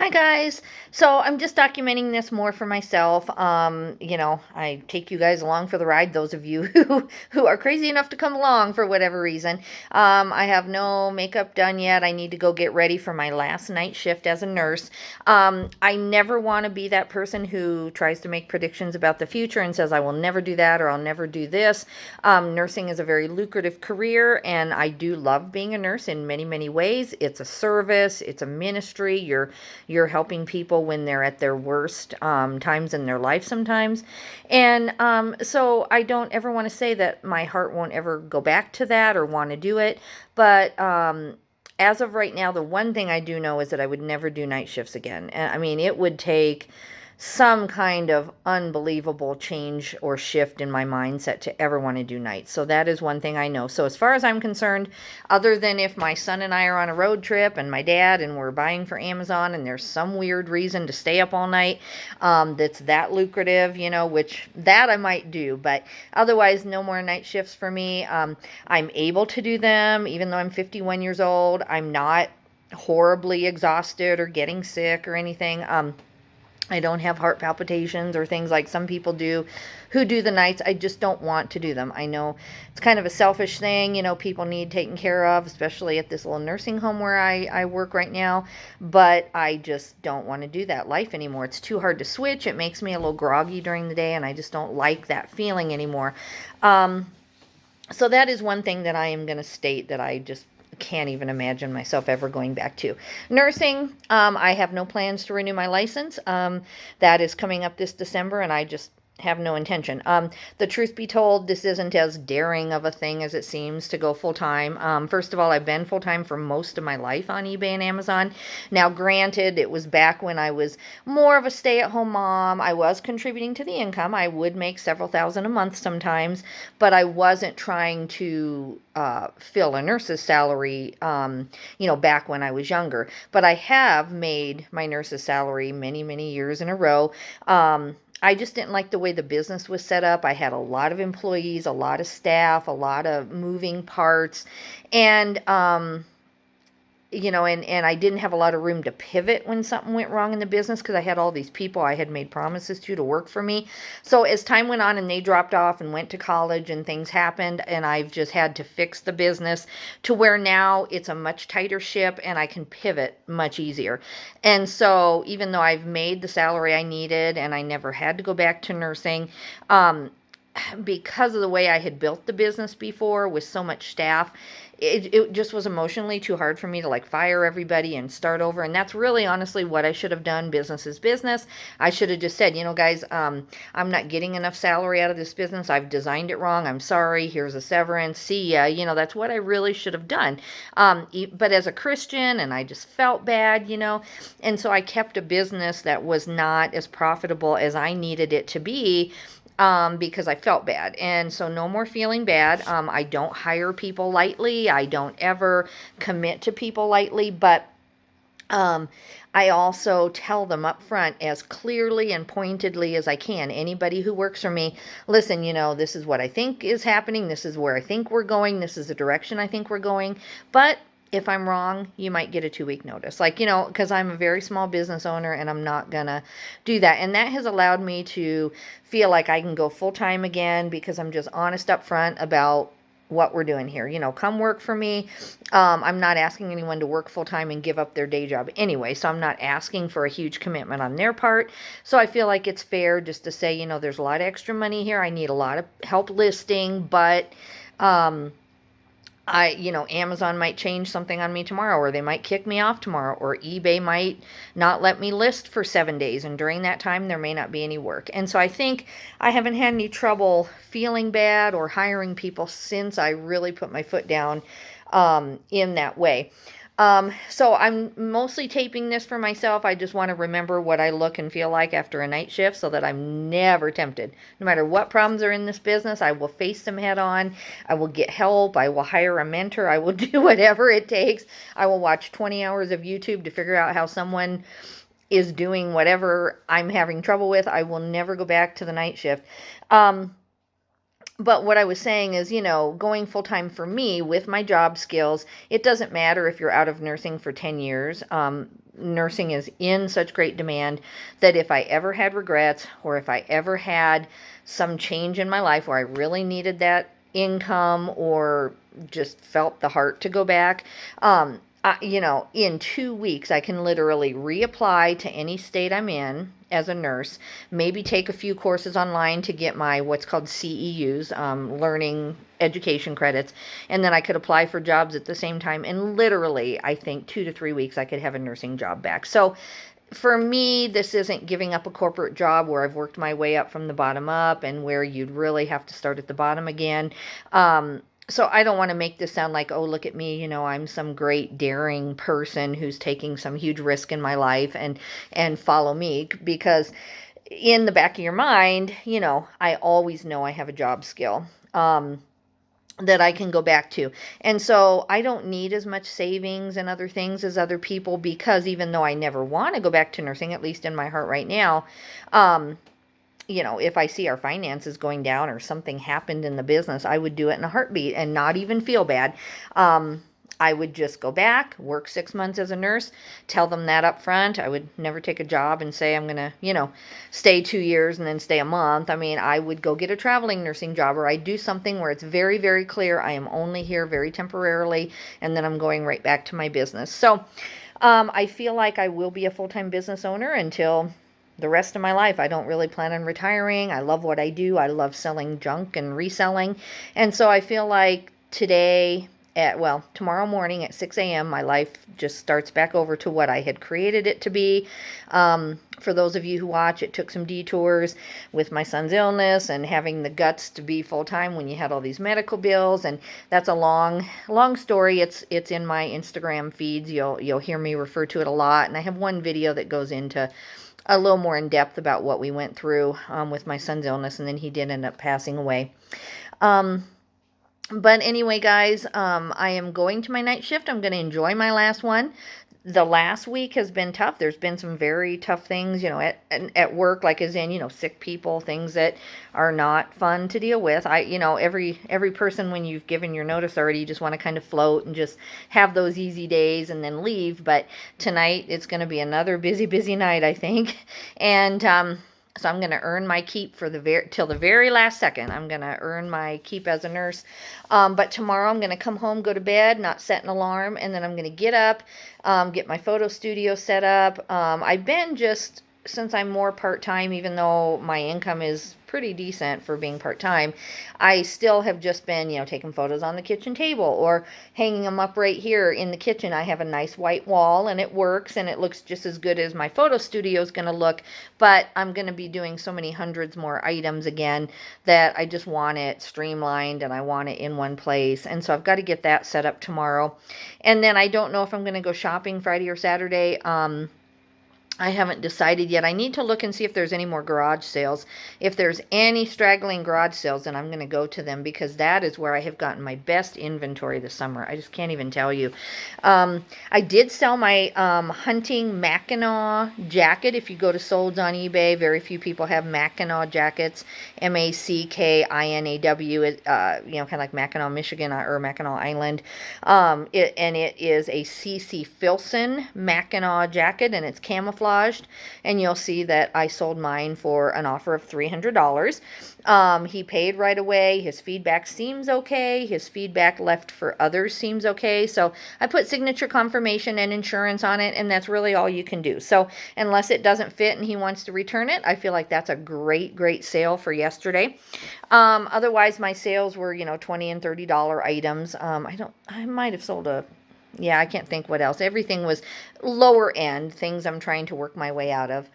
Hi guys. So I'm just documenting this more for myself. I take you guys along for the ride. Those of you who are crazy enough to come along for whatever reason. I have no makeup done yet. I need to go get ready for my last night shift as a nurse. I never want to be that person who tries to make predictions about the future and says I will never do that or I'll never do this. Nursing is a very lucrative career, and I do love being a nurse in many, many ways. It's a service. It's a ministry. You're helping people when they're at their worst times in their life sometimes. And so I don't ever want to say that my heart won't ever go back to that or want to do it. But as of right now, the one thing I do know is that I would never do night shifts again. And I mean, it would take some kind of unbelievable change or shift in my mindset to ever want to do nights. So that is one thing I know. So as far as I'm concerned, other than if my son and I are on a road trip and my dad and we're buying for Amazon and there's some weird reason to stay up all night that's that lucrative, which that I might do. But otherwise, no more night shifts for me. I'm able to do them even though I'm 51 years old. I'm not horribly exhausted or getting sick or anything. I don't have heart palpitations or things like some people do who do the nights. I just don't want to do them. I know it's kind of a selfish thing. People need taken care of, especially at this little nursing home where I work right now. But I just don't want to do that life anymore. It's too hard to switch. It makes me a little groggy during the day, and I just don't like that feeling anymore. So that is one thing that I am going to state that I just can't even imagine myself ever going back to. Nursing, I have no plans to renew my license. That is coming up this December, and I just have no intention. The truth be told, this isn't as daring of a thing as it seems to go full time. First of all, I've been full time for most of my life on eBay and Amazon. Now, granted, it was back when I was more of a stay at home mom. I was contributing to the income. I would make several thousand a month sometimes, but I wasn't trying to fill a nurse's salary, back when I was younger. But I have made my nurse's salary many, many years in a row. I just didn't like the way the business was set up. I had a lot of employees, a lot of staff, a lot of moving parts, and and I didn't have a lot of room to pivot when something went wrong in the business because I had all these people I had made promises to work for me. So as time went on and they dropped off and went to college and things happened, and I've just had to fix the business to where now it's a much tighter ship and I can pivot much easier. And so even though I've made the salary I needed and I never had to go back to nursing, because of the way I had built the business before with so much staff, it just was emotionally too hard for me to fire everybody and start over. And that's really honestly what I should have done. Business is business. I should have just said, guys, I'm not getting enough salary out of this business. I've designed it wrong. I'm sorry. Here's a severance. See ya. That's what I really should have done. But as a Christian, and I just felt bad, and so I kept a business that was not as profitable as I needed it to be, because I felt bad. And so no more feeling bad. I don't hire people lightly. I don't ever commit to people lightly, but I also tell them up front as clearly and pointedly as I can. Anybody who works for me, listen, this is what I think is happening. This is where I think we're going. This is the direction I think we're going. But if I'm wrong, you might get a 2-week notice. Because I'm a very small business owner and I'm not going to do that. And that has allowed me to feel like I can go full time again because I'm just honest up front about what we're doing here. Come work for me. I'm not asking anyone to work full time and give up their day job anyway. So I'm not asking for a huge commitment on their part. So I feel like it's fair just to say, there's a lot of extra money here. I need a lot of help listing, but, Amazon might change something on me tomorrow, or they might kick me off tomorrow, or eBay might not let me list for 7 days. And during that time, there may not be any work. And so I think I haven't had any trouble feeling bad or hiring people since I really put my foot down in that way. So I'm mostly taping this for myself. I just want to remember what I look and feel like after a night shift so that I'm never tempted. No matter what problems are in this business, I will face them head on. I will get help. I will hire a mentor. I will do whatever it takes. I will watch 20 hours of YouTube to figure out how someone is doing whatever I'm having trouble with. I will never go back to the night shift. But what I was saying is, going full time for me with my job skills, it doesn't matter if you're out of nursing for 10 years. Nursing is in such great demand that if I ever had regrets, or if I ever had some change in my life where I really needed that income, or just felt the heart to go back, in 2 weeks, I can literally reapply to any state I'm in as a nurse, maybe take a few courses online to get my what's called CEUs, learning education credits, and then I could apply for jobs at the same time. And literally, I think 2 to 3 weeks, I could have a nursing job back. So for me, this isn't giving up a corporate job where I've worked my way up from the bottom up and where you'd really have to start at the bottom again. So I don't want to make this sound like, oh, look at me, I'm some great daring person who's taking some huge risk in my life, and follow me, because in the back of your mind, I always know I have a job skill. That I can go back to. And so I don't need as much savings and other things as other people, because even though I never want to go back to nursing, at least in my heart right now, if I see our finances going down or something happened in the business, I would do it in a heartbeat and not even feel bad. I would just go back, work 6 months as a nurse, tell them that up front. I would never take a job and say I'm going to, stay 2 years and then stay a month. I mean, I would go get a traveling nursing job, or I'd do something where it's very, very clear I am only here very temporarily, and then I'm going right back to my business. So I feel like I will be a full-time business owner until the rest of my life. I don't really plan on retiring. I love what I do. I love selling junk and reselling. And so I feel like tomorrow morning at 6 a.m., my life just starts back over to what I had created it to be. For those of you who watch, it took some detours with my son's illness and having the guts to be full-time when you had all these medical bills. And that's a long, long story. It's in my Instagram feeds. You'll hear me refer to it a lot. And I have one video that goes into a little more in depth about what we went through with my son's illness, and then he did end up passing away. But anyway, guys, I am going to my night shift. I'm going to enjoy my last one. The last week has been tough. There's been some very tough things, at work, like as in, sick people, things that are not fun to deal with. Every person, when you've given your notice already, you just want to kind of float and just have those easy days and then leave. But tonight it's going to be another busy, busy night, I think. And, so I'm going to earn my keep till the very last second. I'm going to earn my keep as a nurse. But tomorrow I'm going to come home, go to bed, not set an alarm, and then I'm going to get up, get my photo studio set up. I've been since I'm more part-time, even though my income is pretty decent for being part-time, I still have just been, taking photos on the kitchen table or hanging them up right here in the kitchen. I have a nice white wall, and it works, and it looks just as good as my photo studio is going to look, but I'm going to be doing so many hundreds more items again that I just want it streamlined, and I want it in one place. And so I've got to get that set up tomorrow. And then I don't know if I'm going to go shopping Friday or Saturday. I haven't decided yet. I need to look and see if there's any more garage sales. If there's any straggling garage sales, then I'm going to go to them, because that is where I have gotten my best inventory this summer. I just can't even tell you. I did sell my hunting Mackinac jacket. If you go to Solds on eBay, very few people have Mackinac jackets. Mackinaw, kind of like Mackinac, Michigan, or Mackinac Island. It is a C.C. Filson Mackinac jacket, and it's camouflaged. And you'll see that I sold mine for an offer of $300. He paid right away. His feedback seems okay. His feedback left for others seems okay. So I put signature confirmation and insurance on it, and that's really all you can do. So unless it doesn't fit and he wants to return it, I feel like that's a great, great sale for yesterday. Otherwise, my sales were, $20 and $30 items. I might have sold I can't think what else. Everything was lower end, things I'm trying to work my way out of.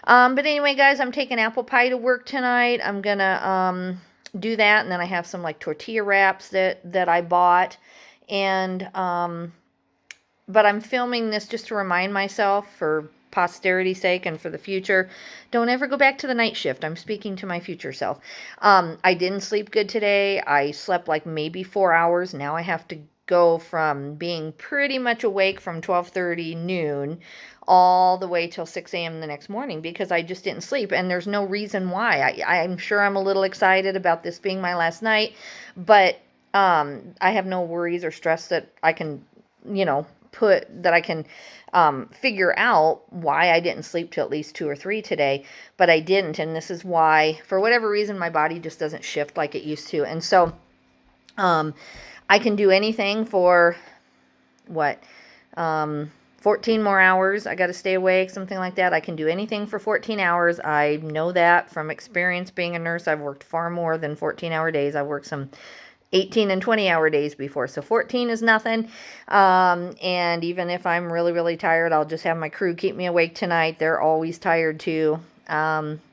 But anyway, guys, I'm taking apple pie to work tonight. I'm going to do that, and then I have some like tortilla wraps that I bought. And but I'm filming this just to remind myself, for posterity's sake and for the future, don't ever go back to the night shift. I'm speaking to my future self. I didn't sleep good today. I slept like maybe 4 hours. Now I have to go from being pretty much awake from 12:30 noon all the way till 6 a.m. the next morning because I just didn't sleep. And there's no reason why. I'm sure I'm a little excited about this being my last night, but I have no worries or stress that I can, that I can figure out why I didn't sleep till at least 2 or 3 today, but I didn't. And this is why, for whatever reason, my body just doesn't shift like it used to. And so I can do anything for what? 14 more hours. I got to stay awake, something like that. I can do anything for 14 hours. I know that from experience being a nurse. I've worked far more than 14-hour days. I've worked some 18 and 20-hour days before. So 14 is nothing. And even if I'm really, really tired, I'll just have my crew keep me awake tonight. They're always tired too.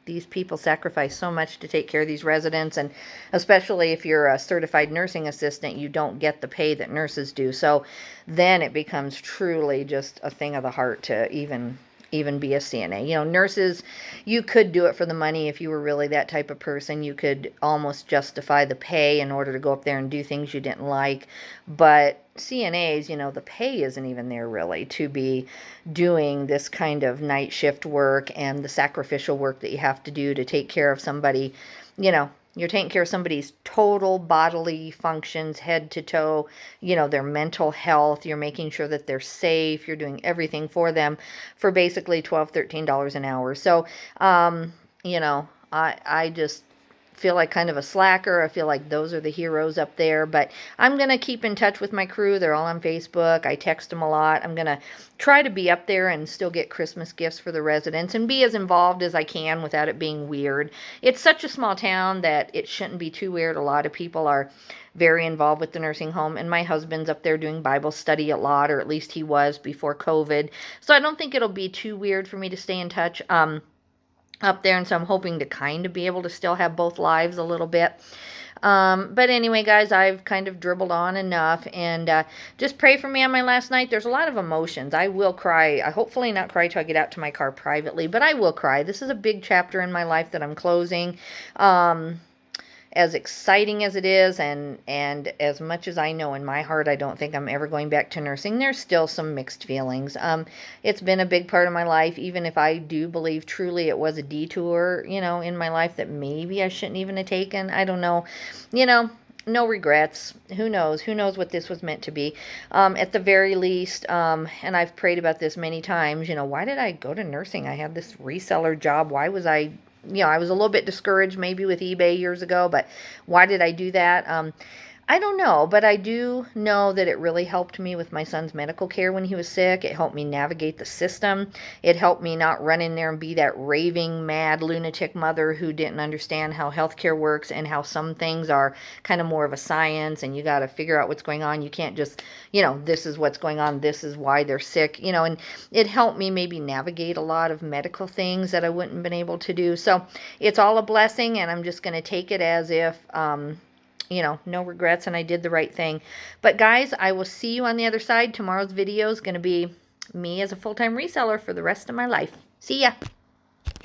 These people sacrifice so much to take care of these residents, and especially if you're a certified nursing assistant, you don't get the pay that nurses do. So then it becomes truly just a thing of the heart to even be a CNA. Nurses, you could do it for the money if you were really that type of person. You could almost justify the pay in order to go up there and do things you didn't like. But CNAs, the pay isn't even there really to be doing this kind of night shift work and the sacrificial work that you have to do to take care of somebody. You're taking care of somebody's total bodily functions, head to toe, their mental health. You're making sure that they're safe. You're doing everything for them for basically $12, $13 an hour. So, I just feel like kind of a slacker. I feel like those are the heroes up there, but I'm going to keep in touch with my crew. They're all on Facebook. I text them a lot. I'm going to try to be up there and still get Christmas gifts for the residents and be as involved as I can without it being weird. It's such a small town that it shouldn't be too weird. A lot of people are very involved with the nursing home, and my husband's up there doing Bible study a lot, or at least he was before COVID. So I don't think it'll be too weird for me to stay in touch up there, and so I'm hoping to kind of be able to still have both lives a little bit. But anyway, guys, I've kind of dribbled on enough, and just pray for me on my last night. There's a lot of emotions. I will cry. I hopefully not cry till I get out to my car privately, but I will cry. This is a big chapter in my life that I'm closing. As exciting as it is, and as much as I know in my heart I don't think I'm ever going back to nursing, there's still some mixed feelings. It's been a big part of my life, even if I do believe truly it was a detour, in my life that maybe I shouldn't even have taken. I don't know. No regrets. Who knows? Who knows what this was meant to be? At the very least, and I've prayed about this many times, why did I go to nursing? I had this reseller job. Why was I was a little bit discouraged maybe with eBay years ago, but why did I do that? I don't know, but I do know that it really helped me with my son's medical care when he was sick. It helped me navigate the system. It helped me not run in there and be that raving, mad, lunatic mother who didn't understand how healthcare works and how some things are kind of more of a science, and you got to figure out what's going on. You can't just, this is what's going on, this is why they're sick, and it helped me maybe navigate a lot of medical things that I wouldn't have been able to do. So it's all a blessing, and I'm just going to take it as if, no regrets, and I did the right thing. But guys, I will see you on the other side. Tomorrow's video is going to be me as a full-time reseller for the rest of my life. See ya.